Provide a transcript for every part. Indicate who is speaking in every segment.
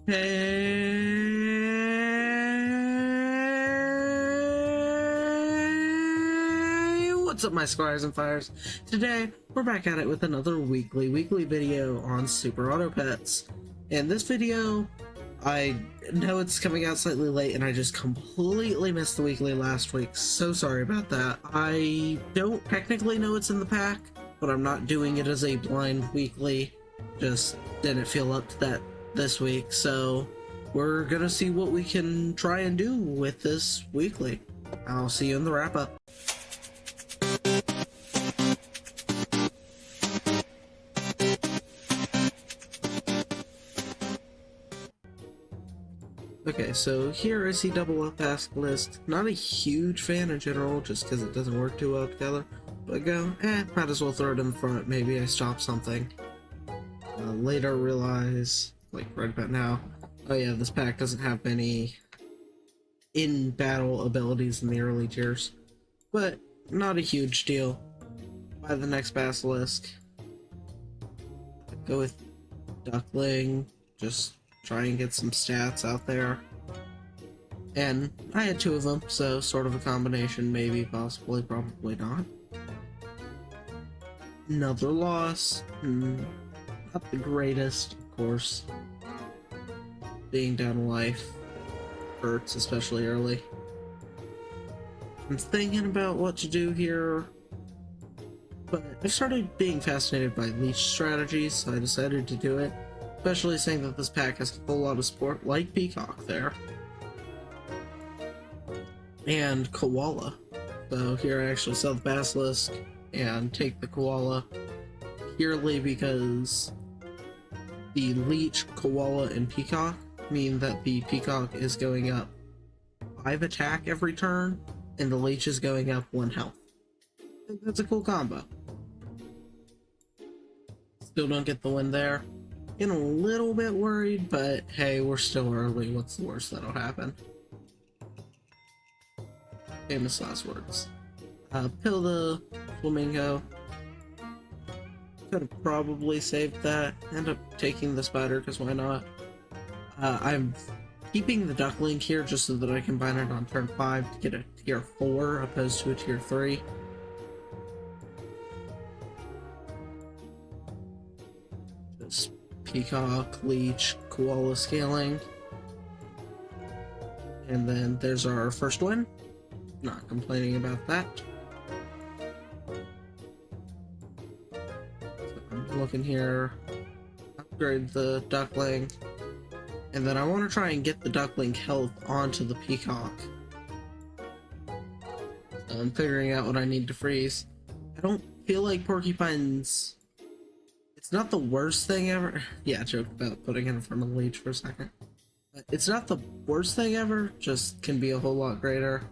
Speaker 1: Hey, what's up, my squires and fires? Today we're back at it with another weekly video on Super Auto Pets. In this video, I know it's coming out slightly late and I just completely missed the weekly last week. So sorry about that. I don't technically know what's in the pack, but I'm not doing it as a blind weekly. Just didn't feel up to that this week, so we're gonna see what we can try and do with this weekly. I'll see you in the wrap up. Okay, so here I see double up task list. Not a huge fan in general, just because it doesn't work too well together. But go, might as well throw it in the front. Maybe I stop something. Later realize, like right about now, oh yeah, this pack doesn't have many in-battle abilities in the early tiers. But not a huge deal. Buy the next basilisk. Go with duckling. Just try and get some stats out there. And I had two of them, so sort of a combination, maybe, possibly, probably not. Another loss. Not the greatest, of course. Being down a life hurts, especially early. I'm thinking about what to do here, but I started being fascinated by Leech strategies, so I decided to do it. Especially saying that this pack has a whole lot of support, like Peacock there. And Koala. So here I actually sell the Basilisk and take the Koala purely because the Leech, Koala, and Peacock mean that the Peacock is going up 5 attack every turn, and the Leech is going up 1 health. I think that's a cool combo. Still don't get the win there. Getting a little bit worried, but hey, we're still early. What's the worst that'll happen? Famous last words. Pill the Flamingo. Could have probably saved that. End up taking the spider, because why not? I'm keeping the duckling here just so that I can bind it on turn 5 to get a tier 4 opposed to a tier 3. Just Peacock, Leech, Koala scaling. And then there's our first win. Not complaining about that. So I'm looking here. Upgrade the duckling. And then I want to try and get the duckling health onto the Peacock. So I'm figuring out what I need to freeze. I don't feel like Porcupine's... It's not the worst thing ever. Yeah, I joked about putting it in front of the Leech for a second. But it's not the worst thing ever, just can be a whole lot greater.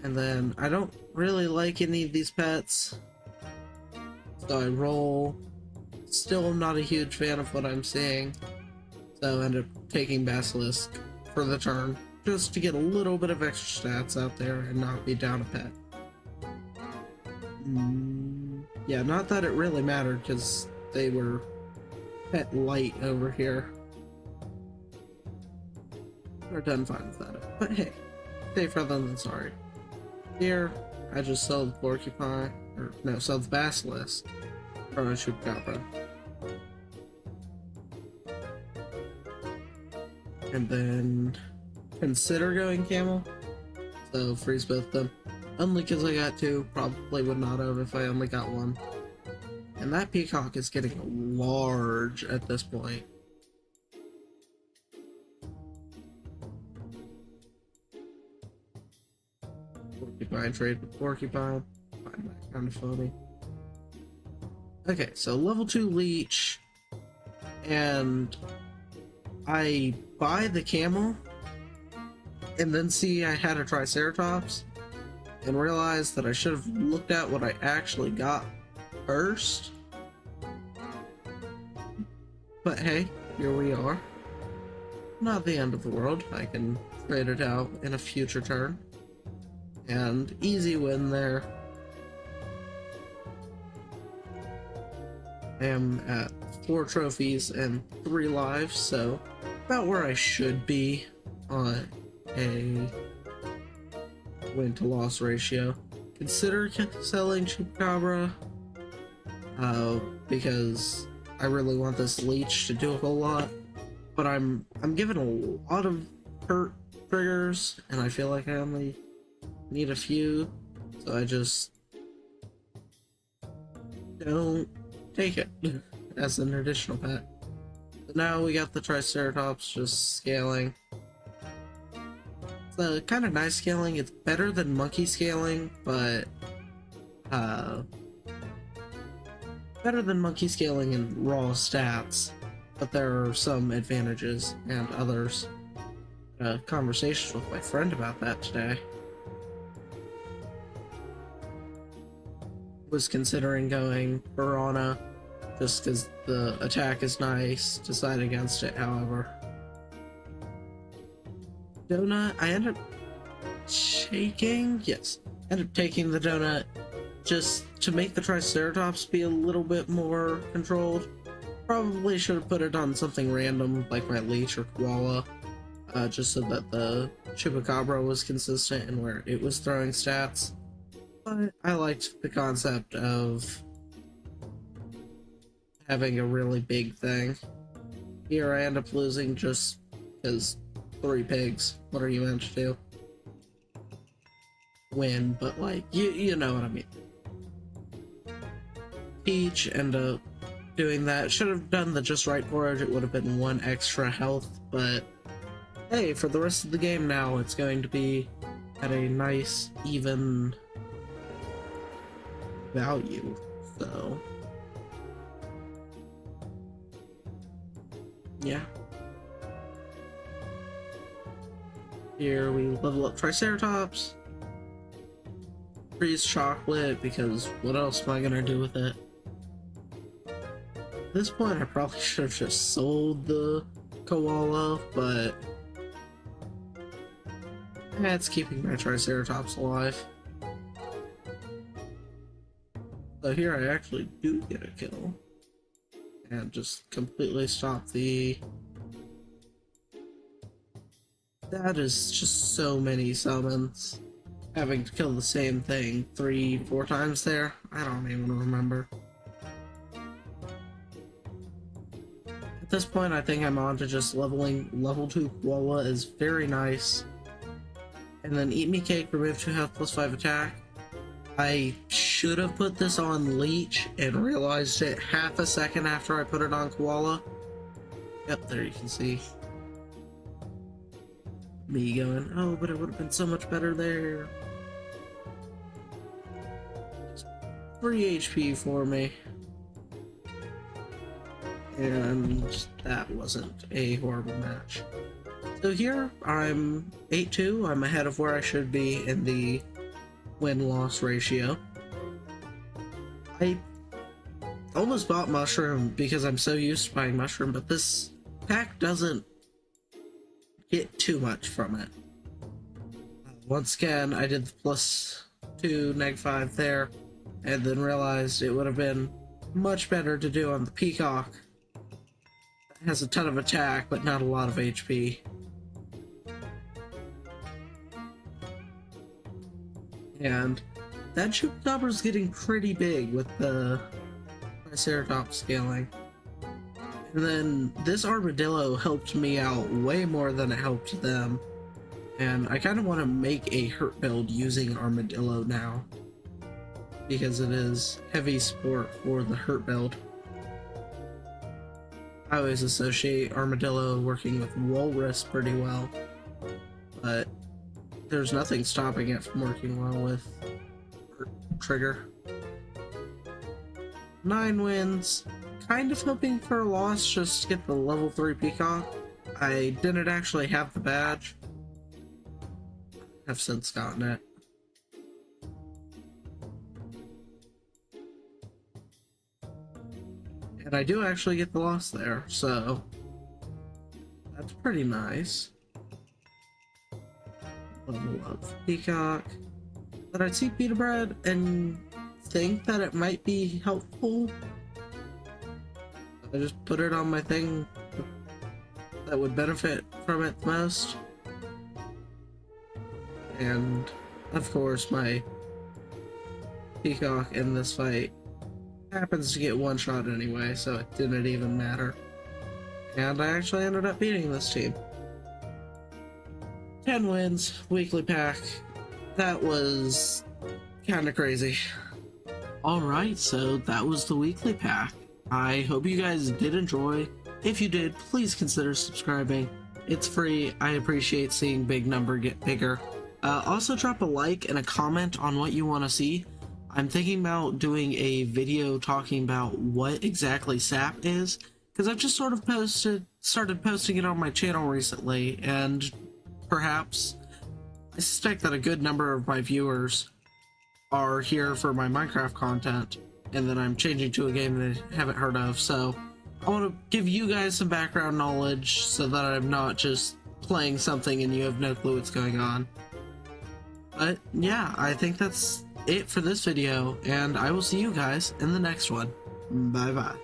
Speaker 1: And then I don't really like any of these pets. So I roll. Still not a huge fan of what I'm seeing. So I end up taking Basilisk for the turn, just to get a little bit of extra stats out there and not be down a pet. Yeah, not that it really mattered, because they were pet light over here. We're done fine with that. But hey, safer than sorry. Here, I just sell the Porcupine, or no, sell the Basilisk. Or I should have got that. And then consider going camel. So freeze both of them. Only because I got 2, probably would not have if I only got 1. And that Peacock is getting large at this point. Porcupine trade with Porcupine. Find that kind of funny. Okay, so level 2 Leech. And I buy the camel. And then see I had a Triceratops. And realize that I should have looked at what I actually got first. But hey, here we are. Not the end of the world. I can trade it out in a future turn. And easy win there. I am at 4 trophies and 3 lives, so about where I should be on a win to loss ratio. Consider selling Chupacabra, because I really want this Leech to do a whole lot, but I'm given a lot of hurt triggers, and I feel like I only need a few, so I just don't take it as an additional pet. But now we got the Triceratops just scaling. It's a kind of nice scaling. It's better than monkey scaling, but better than monkey scaling in raw stats, but there are some advantages and others. Conversations with my friend about that today. Was considering going Piranha just because the attack is nice. Decided against it, however. Donut, I ended up taking, yes, ended up taking the donut just to make the Triceratops be a little bit more controlled. Probably should have put it on something random like my Leech or Koala, just so that the Chupacabra was consistent in where it was throwing stats. But I liked the concept of having a really big thing. Here I end up losing just because 3 pigs. What are you meant to do? Win, but like, you know what I mean. Peach end up doing that. Should have done the just right forage. It would have been 1 extra health, but hey, for the rest of the game now, it's going to be at a nice, even value, so yeah. Here we level up Triceratops, freeze chocolate, because what else am I gonna do with it? At this point I probably should have just sold the Koala, but it's keeping my Triceratops alive. So here I actually do get a kill, and just completely stop the... That is just so many summons. Having to kill the same thing 3-4 times there, I don't even remember. At this point I think I'm on to just leveling. Level 2 Koala is very nice. And then Eat Me Cake, remove 2 health plus 5 attack. I should have put this on Leech and realized it half a second after I put it on Koala. Yep, there you can see me going, oh, but it would have been so much better there. 3 HP for me. And that wasn't a horrible match. So here, I'm 8-2. I'm ahead of where I should be in the win-loss ratio. I almost bought Mushroom because I'm so used to buying Mushroom, but this pack doesn't get too much from it. Once again, I did the +2, -5 there, and then realized it would have been much better to do on the Peacock. It has a ton of attack, but not a lot of HP. And that Chupacabra is getting pretty big with the Triceratops scaling. And then this Armadillo helped me out way more than it helped them. And I kind of want to make a hurt build using Armadillo now, because it is heavy support for the hurt build. I always associate Armadillo working with Walrus pretty well, but there's nothing stopping it from working well with Trigger. 9 wins. Kind of hoping for a loss just to get the level 3 Peacock. I didn't actually have the badge. I've since gotten it. And I do actually get the loss there, so that's pretty nice. Level up Peacock. But I'd see Pita Bread and think that it might be helpful. I just put it on my thing. that would benefit from it the most. And of course, my Peacock in this fight happens to get one shot anyway, so it didn't even matter. And I actually ended up beating this team. 10 wins, weekly pack. That was kind of crazy. Alright, so that was the weekly pack. I hope you guys did enjoy. If you did, please consider subscribing. It's free. I appreciate seeing big number get bigger. Also drop a like and a comment on what you want to see. I'm thinking about doing a video talking about what exactly SAP is, because I've just sort of started posting it on my channel recently, and perhaps I suspect that a good number of my viewers are here for my Minecraft content, and then I'm changing to a game they haven't heard of, so I want to give you guys some background knowledge so that I'm not just playing something and you have no clue what's going on. But yeah, I think that's it for this video, and I will see you guys in the next one. Bye bye.